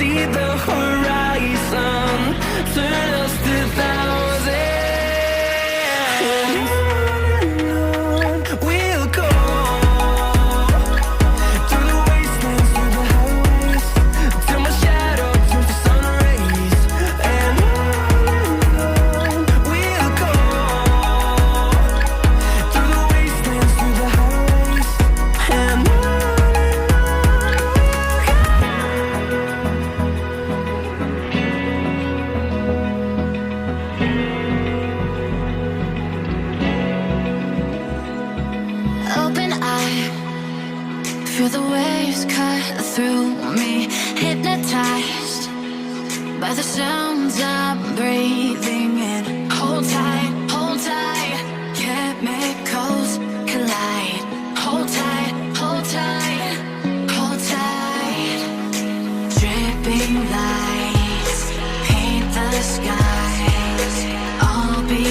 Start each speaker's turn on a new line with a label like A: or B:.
A: see the horizon, turn us to thousands. And on we'll go, through the wastelands, through the highways, till my shadow turns to sun rays. And on we'll go, through the wastelands, through the highways, and on.
B: Open eye, feel the waves cut through me, hypnotized by the sounds I'm breathing in. Hold tight,